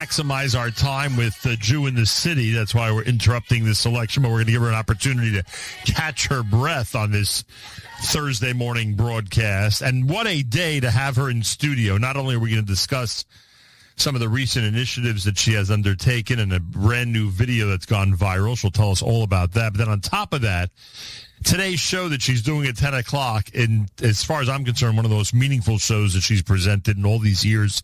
maximize our time with the Jew in the City. That's why we're interrupting this selection, but we're going to give her an opportunity to catch her breath on this Thursday morning broadcast. And what a day to have her in studio. Not only are we going to discuss some of the recent initiatives that she has undertaken and a brand new video that's gone viral. She'll tell us all about that. But then on top of that, today's show that she's doing at 10 o'clock, and as far as I'm concerned, one of the most meaningful shows that she's presented in all these years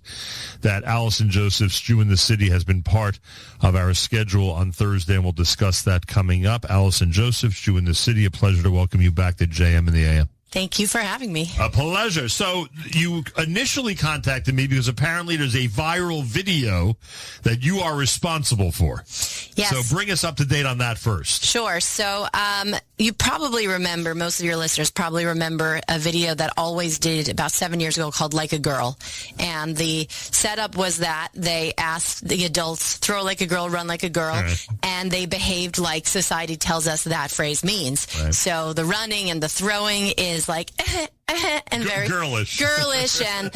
that Allison Josephs, Jew in the City, has been part of our schedule on Thursday, and we'll discuss that coming up. Allison Josephs, Jew in the City, a pleasure to welcome you back to JM in the AM. Thank you for having me. A pleasure. So you initially contacted me because apparently there's a viral video that you are responsible for. Yes. So bring us up to date on that first. Sure. So you probably remember, most of your listeners probably remember a video that Always did about 7 years ago called Like a Girl. And the setup was that they asked the adults, throw like a girl, run like a girl. Right. And they behaved like society tells us that phrase means. Right. So the running and the throwing is like and very girlish and,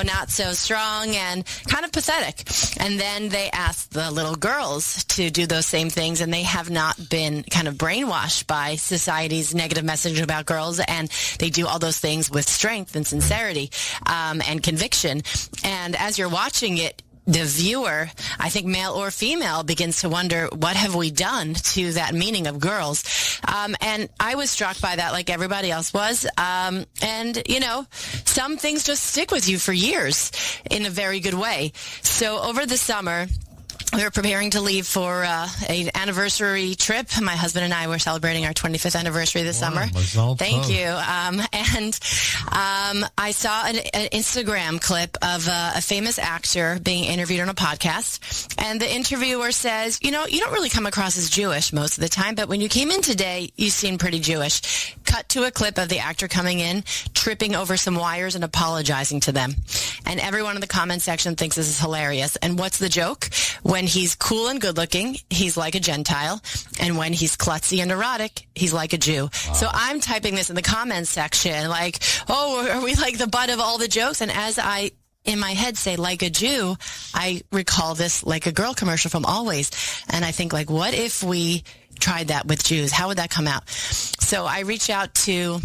not so strong and kind of pathetic. And then they asked the little girls to do those same things, and they have not been kind of brainwashed by society's negative message about girls, and they do all those things with strength and sincerity and conviction. And as you're watching it, the viewer, I think male or female, begins to wonder, what have we done to that meaning of girls? And I was struck by that like everybody else was. And, some things just stick with you for years in a very good way. So over the summer, we were preparing to leave for an anniversary trip. My husband and I were celebrating our 25th anniversary this summer. Thank you. And I saw an Instagram clip of a famous actor being interviewed on a podcast. And the interviewer says, you don't really come across as Jewish most of the time, but when you came in today, you seem pretty Jewish. Cut to a clip of the actor coming in, tripping over some wires and apologizing to them. And everyone in the comment section thinks this is hilarious. And what's the joke? When he's cool and good-looking, he's like a Gentile. And when he's klutzy and erotic, he's like a Jew. Wow. So I'm typing this in the comments section like, oh, are we like the butt of all the jokes? And as I, in my head, say like a Jew, I recall this Like a Girl commercial from Always. And I think, like, what if we tried that with Jews? How would that come out? So I reach out to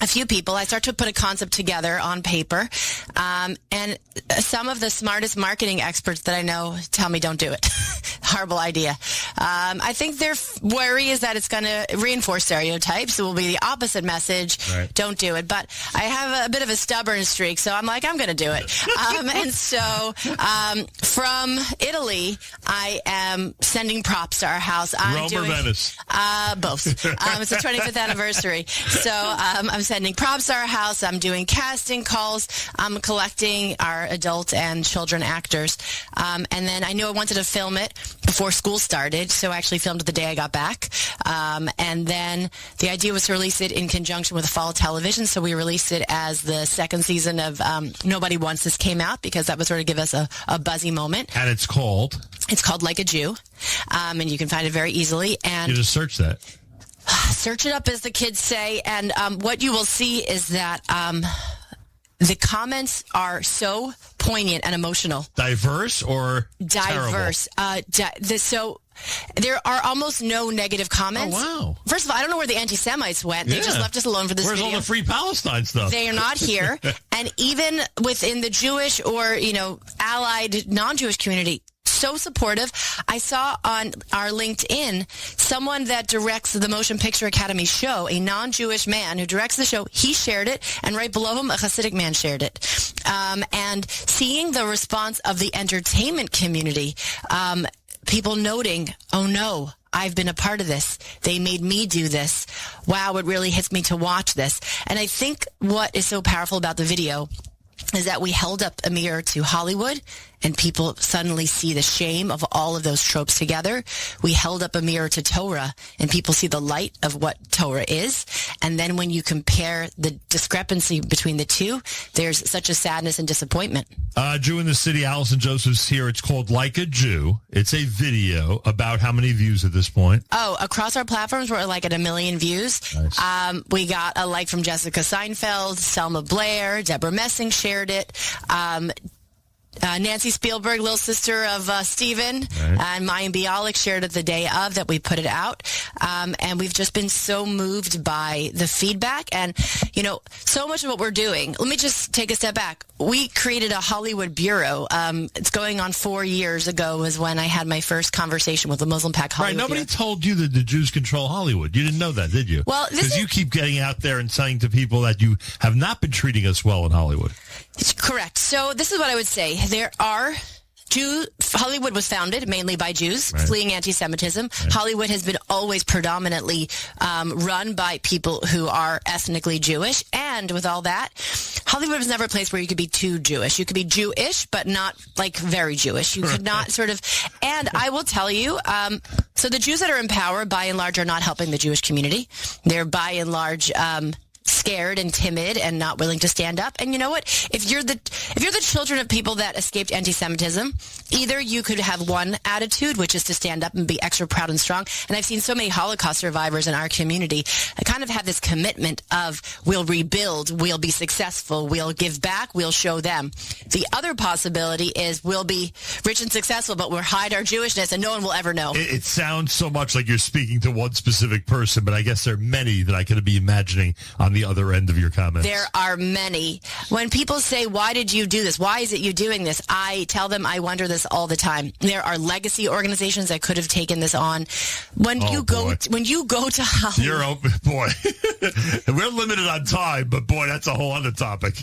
a few people. I start to put a concept together on paper. And some of the smartest marketing experts that I know tell me don't do it. Horrible idea. I think their worry is that it's going to reinforce stereotypes. It will be the opposite message. Right. Don't do it. But I have a bit of a stubborn streak, so I'm like, I'm going to do it. And so from Italy, I am sending props to our house. Rome or Venice? Both. It's the 25th anniversary. So I'm sending props to our house. I'm doing casting calls. I'm collecting our adult and children actors. And then I knew I wanted to film it before school started, so I actually filmed it the day I got back. And then the idea was to release it in conjunction with fall television, so we released it as the second season of Nobody Wants This came out, because that would sort of give us a buzzy moment. And it's called? It's called Like a Jew, and you can find it very easily. And you just search that. Search it up, as the kids say, and what you will see is that the comments are so poignant and emotional. Diverse or diverse? So there are almost no negative comments. Oh, wow. First of all, I don't know where the anti-Semites went. They just left us alone for this Where's video. Where's all the Free Palestine stuff? They are not here. And even within the Jewish or, allied non-Jewish community, so supportive. I saw on our LinkedIn someone that directs the Motion Picture Academy show, a non-Jewish man who directs the show. He shared it, and right below him, a Hasidic man shared it. And seeing the response of the entertainment community, people noting, oh no, I've been a part of this. They made me do this. Wow, it really hits me to watch this. And I think what is so powerful about the video is that we held up a mirror to Hollywood, and people suddenly see the shame of all of those tropes together. We held up a mirror to Torah, and people see the light of what Torah is. And then when you compare the discrepancy between the two, there's such a sadness and disappointment. Jew in the City, Allison Josephs here. It's called Like a Jew. It's a video. About how many views at this point? Oh, across our platforms, we're like at 1 million views. Nice. We got a like from Jessica Seinfeld, Selma Blair, Deborah Messing shared it. Nancy Spielberg, little sister of Steven, and Mayim Bialik shared it the day of that we put it out. And we've just been so moved by the feedback and, so much of what we're doing. Let me just take a step back. We created a Hollywood bureau. It's going on 4 years ago was when I had my first conversation with the Muslim Pac Hollywood. Right, nobody bureau. told you that the Jews control Hollywood. You didn't know that, did you? Well, because you keep getting out there and saying to people that you have not been treating us well in Hollywood. It's correct. So this is what I would say. There are Hollywood was founded mainly by Jews fleeing anti-Semitism. Right. Hollywood has been always predominantly run by people who are ethnically Jewish. And with all that, Hollywood was never a place where you could be too Jewish. You could be Jewish, but not like very Jewish. You could not sort of, and I will tell you, so the Jews that are in power by and large are not helping the Jewish community. They're by and large scared and timid and not willing to stand up. And you know what? If you're the children of people that escaped anti-Semitism, either you could have one attitude, which is to stand up and be extra proud and strong. And I've seen so many Holocaust survivors in our community kind of have this commitment of we'll rebuild, we'll be successful, we'll give back, we'll show them. The other possibility is we'll be rich and successful, but we'll hide our Jewishness and no one will ever know. It sounds so much like you're speaking to one specific person, but I guess there are many that I could be imagining on the other end of your comments. There are many. When people say, why did you do this? Why is it you doing this? I tell them I wonder this all the time. There are legacy organizations that could have taken this on. When you go to Hollywood. You're open, boy. We're limited on time, but boy, that's a whole other topic.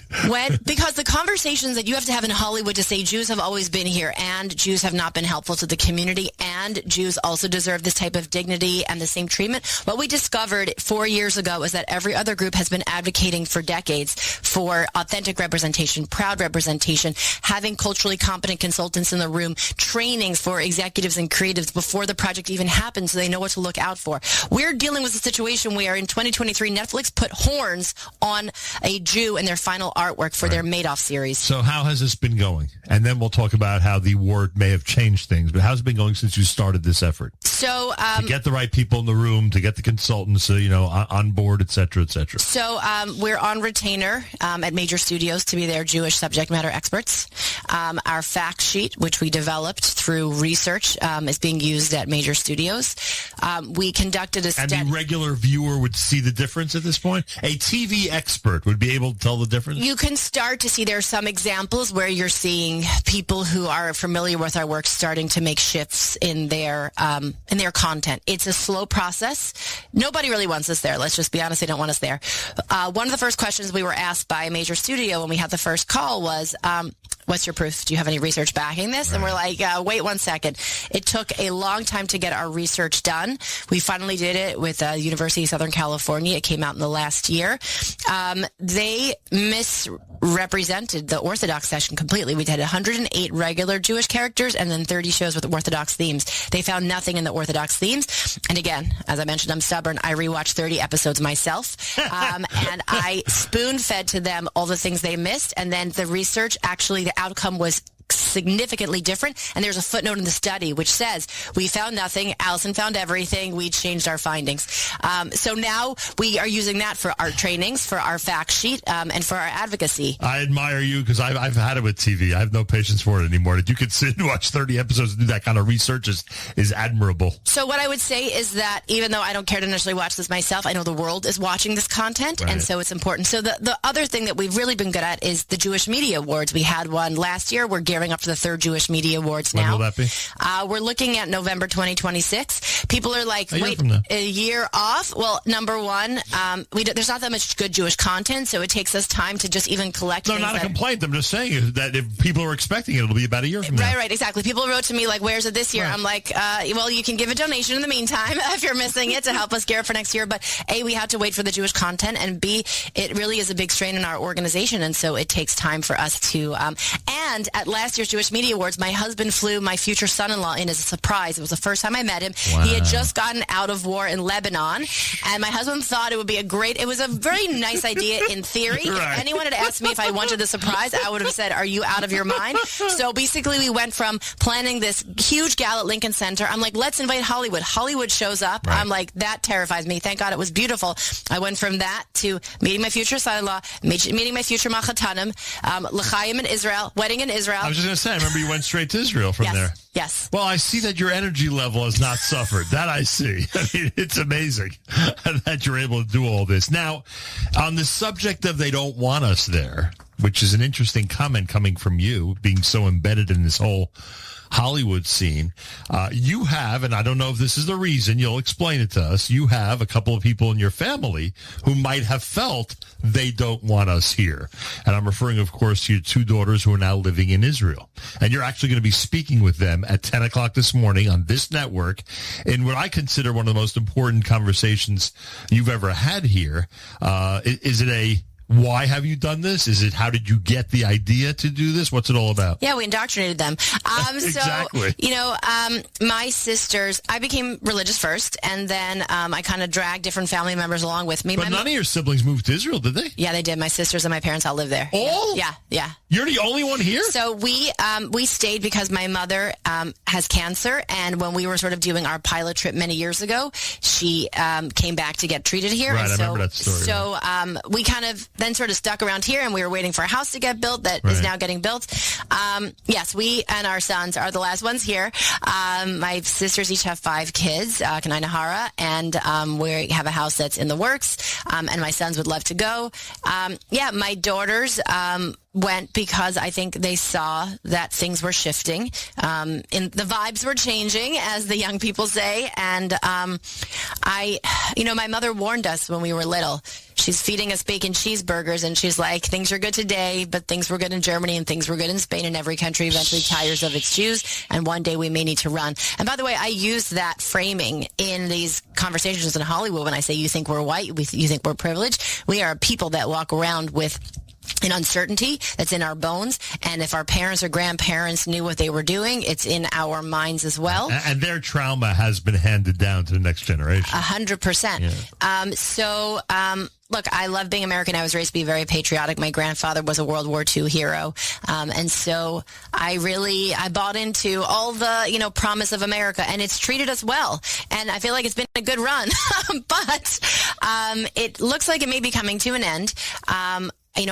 Because the conversations that you have to have in Hollywood to say Jews have always been here and Jews have not been helpful to the community and Jews also deserve this type of dignity and the same treatment. What we discovered 4 years ago is that every other group has been advocating for decades for authentic representation, proud representation, having culturally competent consultants in the room, trainings for executives and creatives before the project even happens so they know what to look out for. We're dealing with a situation where in 2023, Netflix put horns on a Jew in their final artwork for their Madoff series. So how has this been going? And then we'll talk about how the war may have changed things, but how's it been going since you started this effort? So to get the right people in the room, to get the consultants, on board, et cetera, et cetera. So we're on retainer at major studios to be their Jewish subject matter experts. Our fact sheet, which we developed through research, is being used at major studios. We conducted a study. And the regular viewer would see the difference at this point? A TV expert would be able to tell the difference? You can start to see there are some examples where you're seeing people who are familiar with our work starting to make shifts in their content. It's a slow process. Nobody really wants us there. Let's just be honest. They don't want us there. One of the first questions we were asked by a major studio when we had the first call was, what's your proof? Do you have any research backing this? Right. And we're like, wait 1 second. It took a long time to get our research done. We finally did it with University of Southern California. It came out in the last year. They misrepresented the Orthodox session completely. We had 108 regular Jewish characters and then 30 shows with Orthodox themes. They found nothing in the Orthodox themes. And again, as I mentioned, I'm stubborn. I rewatched 30 episodes myself. And I spoon-fed to them all the things they missed. And then the research, actually, the outcome was significantly different. And there's a footnote in the study which says, we found nothing. Allison found everything. We changed our findings. So now we are using that for our trainings, for our fact sheet, and for our advocacy. I admire you because I've had it with TV. I have no patience for it anymore. That you could sit and watch 30 episodes and do that kind of research is admirable. So what I would say is that even though I don't care to necessarily watch this myself, I know the world is watching this content, and so it's important. So the other thing that we've really been good at is the Jewish Media Awards. We had one last year. We're gearing up for the third Jewish Media Awards now. When will that be? We're looking at November 2026. People are like, wait, a year off? Well, number one, there's not that much good Jewish content, so it takes us time to just even collect things. No, not a complaint. I'm just saying that if people are expecting it, it'll be about a year from now. Right, exactly. People wrote to me like, where's it this year? Right. I'm like, well, you can give a donation in the meantime if you're missing it to help us gear up for next year. But A, we have to wait for the Jewish content, and B, it really is a big strain in our organization, and so it takes time for us to... and at last year's Jewish Media Awards, my husband flew my future son-in-law in as a surprise. It was the first time I met him. Wow. He had just gotten out of war in Lebanon, and my husband thought it would be it was a very nice idea in theory. Right. If anyone had asked me if I wanted the surprise, I would have said, are you out of your mind? So basically we went from planning this huge gala at Lincoln Center. I'm like, let's invite Hollywood. Hollywood shows up. Right. I'm like, that terrifies me. Thank God it was beautiful. I went from that to meeting my future son-in-law, meeting my future Machatanim, l'chaim in Israel, wedding in Israel. was just going to say, I remember you went straight to Israel from there. Yes. Well, I see that your energy level has not suffered. That I see. I mean, it's amazing that you're able to do all this. Now, on the subject of they don't want us there, which is an interesting comment coming from you, being so embedded in this whole Hollywood scene, you have, and I don't know if this is the reason, you'll explain it to us, you have a couple of people in your family who might have felt they don't want us here. And I'm referring, of course, to your two daughters who are now living in Israel. And you're actually going to be speaking with them at 10 o'clock this morning on this network in what I consider one of the most important conversations you've ever had here. Is it a why have you done this? Is it how did you get the idea to do this? What's it all about? Yeah, we indoctrinated them. Exactly. So, my sisters, I became religious first, and then I kind of dragged different family members along with me. But none of your siblings moved to Israel, did they? Yeah, they did. My sisters and my parents all live there. All? Yeah. You're the only one here? So we stayed because my mother has cancer, and when we were sort of doing our pilot trip many years ago, she came back to get treated here. Right, and I remember that story. So we kind of then sort of stuck around here, and we were waiting for a house to get built that is now getting built. Yes, we and our sons are the last ones here. My sisters each have 5 kids, Kanai Nahara, and we have a house that's in the works, and my sons would love to go. My daughters went because I think they saw that things were shifting, and the vibes were changing, as the young people say. And my mother warned us when we were little. She's feeding us bacon cheeseburgers, and she's like, things are good today, but things were good in Germany, and things were good in Spain, and every country eventually tires of its Jews, and one day we may need to run. And by the way, I use that framing in these conversations in Hollywood when I say you think we're white, you think we're privileged. We are people that walk around with an uncertainty that's in our bones, and if our parents or grandparents knew what they were doing, it's in our minds as well. And their trauma has been handed down to the next generation. 100%. Look, I love being American. I was raised to be very patriotic. My grandfather was a World War II hero. And so I bought into all the, promise of America, and it's treated us well. And I feel like it's been a good run, but it looks like it may be coming to an end.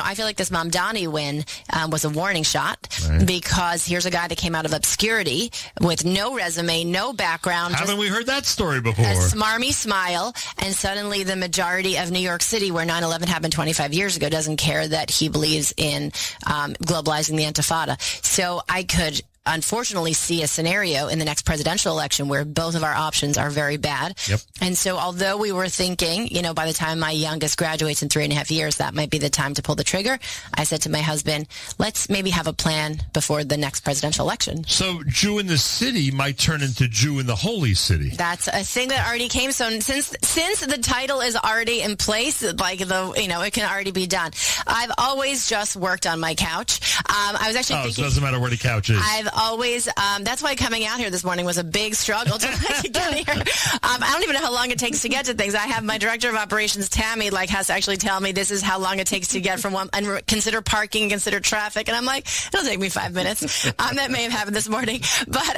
I feel like this Mamdani win was a warning shot, because here's a guy that came out of obscurity with no resume, no background. Haven't we heard that story before? A smarmy smile, and suddenly the majority of New York City, where 9/11 happened 25 years ago, doesn't care that he believes in globalizing the Intifada. So I could unfortunately see a scenario in the next presidential election where both of our options are very bad. Yep. And so although we were thinking, by the time my youngest graduates in 3.5 years, that might be the time to pull the trigger, I said to my husband, let's maybe have a plan before the next presidential election. So Jew in the city might turn into Jew in the holy city. That's a thing that already came. So since the title is already in place, it can already be done. I've always just worked on my couch. I was actually thinking, so it doesn't matter where the couch is. I've always, that's why coming out here this morning was a big struggle to get here. I don't even know how long it takes to get to things. I have my director of operations, Tammy, has to actually tell me this is how long it takes to get from one, and consider parking, consider traffic. And I'm like, it'll take me 5 minutes. That may have happened this morning. But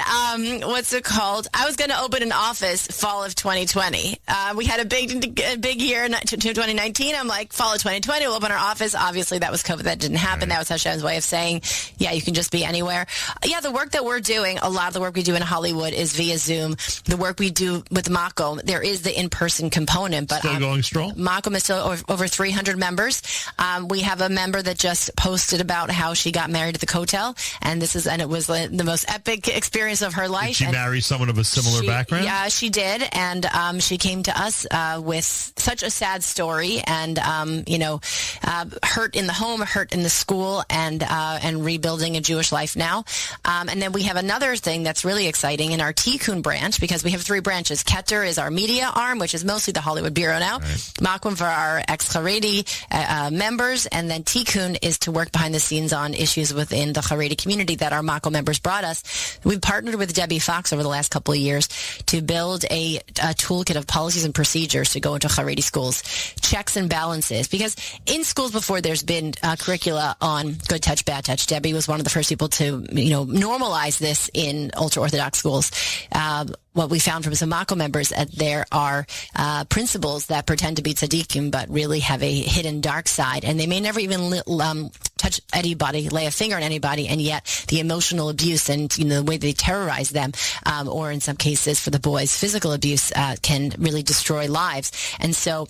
what's it called? I was going to open an office fall of 2020. We had a big year in 2019. I'm like, fall of 2020, we'll open our office. Obviously, that was COVID. That didn't happen. Right. That was Hashem's way of saying, yeah, you can just be anywhere. Yeah, the work that we're doing, a lot of the work we do in Hollywood is via Zoom. The work we do with Macum, there is the in-person component. But still going strong? Macum is still over 300 members. We have a member that just posted about how she got married at the Kotel, and it was the most epic experience of her life. Did she marry someone of a similar background? Yeah, she did, and she came to us with such a sad story, and hurt in the home, hurt in the school, and rebuilding a Jewish life now. And then we have another thing that's really exciting in our Tikkun branch, because we have 3 branches. Keter is our media arm, which is mostly the Hollywood Bureau now. Right. Macum for our ex-Haredi members, and then Tikkun is to work behind the scenes on issues within the Haredi community that our Macum members brought us. We've partnered with Debbie Fox over the last couple of years to build a toolkit of policies and procedures to go into Haredi schools, checks and balances, because in schools before there's been curricula on good touch, bad touch. Debbie was one of the first people to, normalize this in ultra-Orthodox schools. What we found from some Mako members, there are principals that pretend to be tzaddikim but really have a hidden dark side, and they may never even touch anybody, lay a finger on anybody, and yet the emotional abuse and the way they terrorize them, or in some cases for the boys, physical abuse can really destroy lives. And so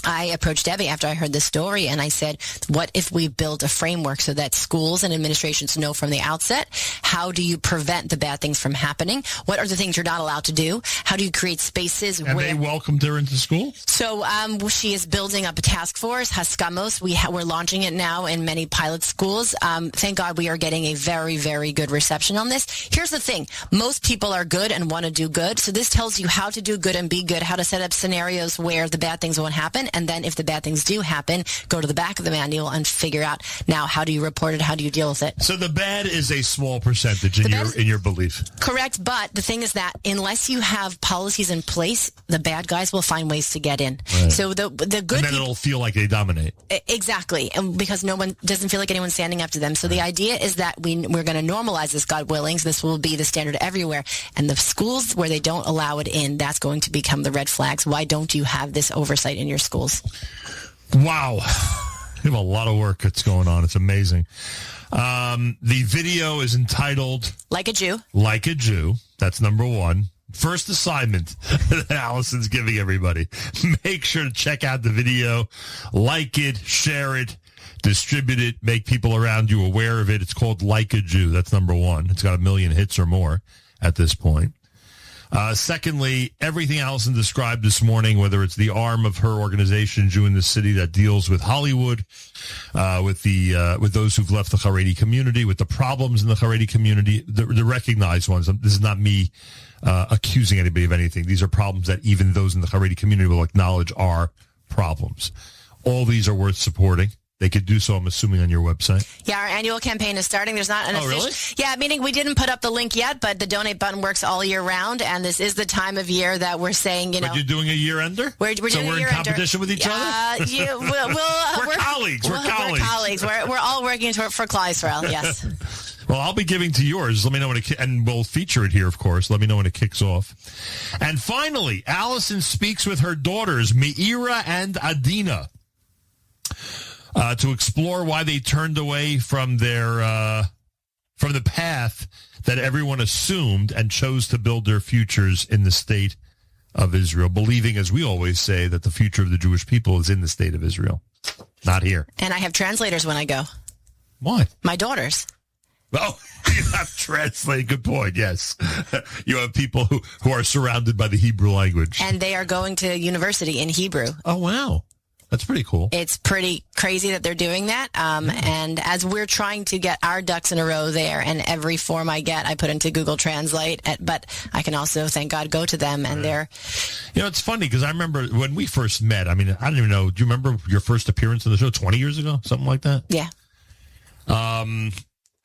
I approached Debbie after I heard this story, and I said, what if we build a framework so that schools and administrations know from the outset, how do you prevent the bad things from happening? What are the things you're not allowed to do? How do you create spaces and where... they welcomed her into school? So she is building up a task force, Haskamos. We're launching it now in many pilot schools. Thank God we are getting a very, very good reception on this. Here's the thing. Most people are good and want to do good, so this tells you how to do good and be good, how to set up scenarios where the bad things won't happen. And then if the bad things do happen, go to the back of the manual and figure out, now, how do you report it? How do you deal with it? So the bad is a small percentage in your belief. Correct. But the thing is that unless you have policies in place, the bad guys will find ways to get in. Right. So the good and then it'll feel like they dominate. Exactly. And because no one doesn't feel like anyone's standing up to them. So the idea is that we're going to normalize this, God willing. So this will be the standard everywhere. And the schools where they don't allow it in, that's going to become the red flags. Why don't you have this oversight in your schools? Wow. You have a lot of work that's going on. It's amazing. The video is entitled Like a Jew. Like a Jew. That's number one. First assignment that Allison's giving everybody. Make sure to check out the video, like it, share it, distribute it, make people around you aware of it. It's called Like a Jew. That's number one. It's got 1 million hits or more at this point. Secondly, everything Allison described this morning, whether it's the arm of her organization, Jew in the City, that deals with Hollywood, with those who've left the Haredi community, with the problems in the Haredi community, the recognized ones. This is not me accusing anybody of anything. These are problems that even those in the Haredi community will acknowledge are problems. All these are worth supporting. They could do so, I'm assuming, on your website. Yeah, our annual campaign is starting. There's not an official... really? Yeah, meaning we didn't put up the link yet, but the donate button works all year round, and this is the time of year that we're saying, But you're doing a year-ender? We're doing a year-ender. So we're in competition with each other? We're colleagues. We're colleagues. We're all working for Klal Yisrael, yes. Well, I'll be giving to yours. Let me know when and we'll feature it here, of course. Let me know when it kicks off. And finally, Allison speaks with her daughters, Meira and Adina, to explore why they turned away from their from the path that everyone assumed and chose to build their futures in the state of Israel, believing, as we always say, that the future of the Jewish people is in the state of Israel, not here. And I have translators when I go. Why? My daughters. Oh, you have translated. Good point, yes. You have people who are surrounded by the Hebrew language. And they are going to university in Hebrew. Oh, wow. That's pretty cool. It's pretty crazy that they're doing that. And as we're trying to get our ducks in a row there, and every form I get, I put into Google Translate. But I can also, thank God, go to them, and they're... it's funny, because I remember when we first met, I mean, I don't even know, do you remember your first appearance on the show 20 years ago? Something like that? Yeah.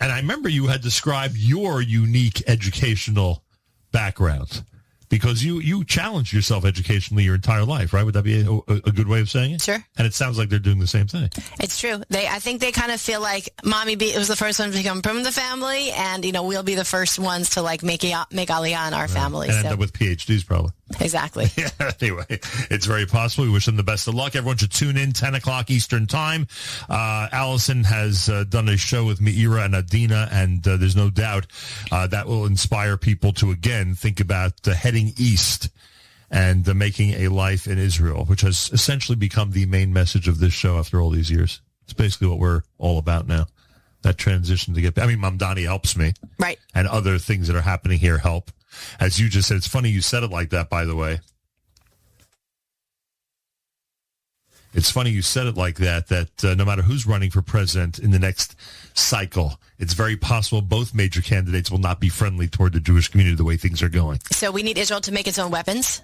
And I remember you had described your unique educational background, because you challenged yourself educationally your entire life, right? Would that be a good way of saying it? Sure. And it sounds like they're doing the same thing. It's true. I think they kind of feel like Mommy was the first one to come from the family, and we'll be the first ones to make Aliyah in our family. And end up with PhDs probably. Exactly. Yeah, anyway, it's very possible. We wish them the best of luck. Everyone should tune in 10 o'clock Eastern time. Allison has done a show with Meira and Adina, and there's no doubt that will inspire people to, again, think about heading east and making a life in Israel, which has essentially become the main message of this show after all these years. It's basically what we're all about now, that transition to get back. I mean, Mamdani helps me. Right. And other things that are happening here help. As you just said, it's funny you said it like that, by the way. It's funny you said it like that no matter who's running for president in the next cycle, it's very possible both major candidates will not be friendly toward the Jewish community the way things are going. So we need Israel to make its own weapons?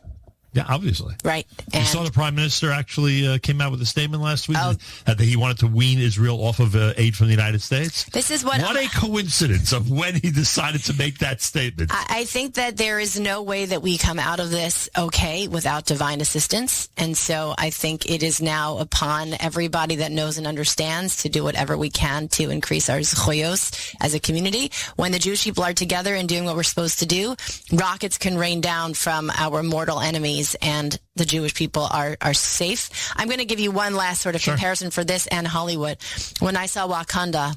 Yeah, obviously. Right. You And saw the Prime Minister actually came out with a statement last week that he wanted to wean Israel off of aid from the United States. This is what a coincidence of when he decided to make that statement. I think that there is no way that we come out of this okay without divine assistance. And so I think it is now upon everybody that knows and understands to do whatever we can to increase our zechuyos as a community. When the Jewish people are together and doing what we're supposed to do, rockets can rain down from our mortal enemies, and the Jewish people are safe. I'm going to give you one last sort of comparison for this and Hollywood. When I saw Wakanda,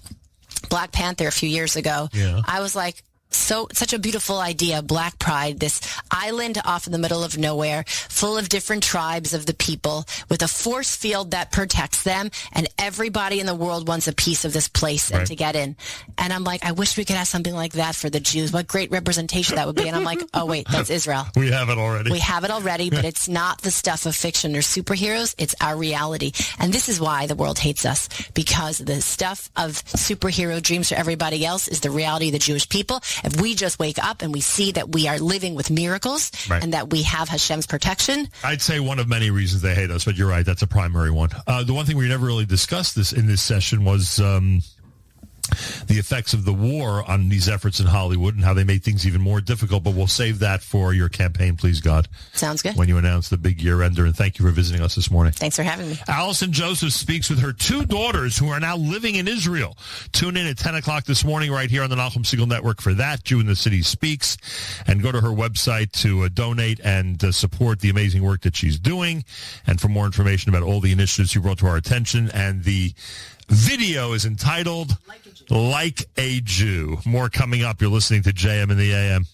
Black Panther a few years ago, I was like, such a beautiful idea, Black Pride, this island off in the middle of nowhere, full of different tribes of the people, with a force field that protects them, and everybody in the world wants a piece of this place and to get in. And I'm like, I wish we could have something like that for the Jews. What great representation that would be. And I'm like, oh, wait, that's Israel. We have it already. We have it already, but it's not the stuff of fiction or superheroes. It's our reality. And this is why the world hates us, because the stuff of superhero dreams for everybody else is the reality of the Jewish people. If we just wake up and we see that we are living with miracles and that we have Hashem's protection. I'd say one of many reasons they hate us, but you're right. That's a primary one. The one thing we never really discussed in this session was the effects of the war on these efforts in Hollywood and how they made things even more difficult. But we'll save that for your campaign, please, God. Sounds good. When you announce the big year-ender. And thank you for visiting us this morning. Thanks for having me. Allison Josephs speaks with her two daughters who are now living in Israel. Tune in at 10 o'clock this morning right here on the Nachum Segal Network for that. Jew in the City Speaks. And go to her website to donate and support the amazing work that she's doing. And for more information about all the initiatives you brought to our attention. And the video is entitled Like a Jew. More coming up. You're listening to JM in the AM.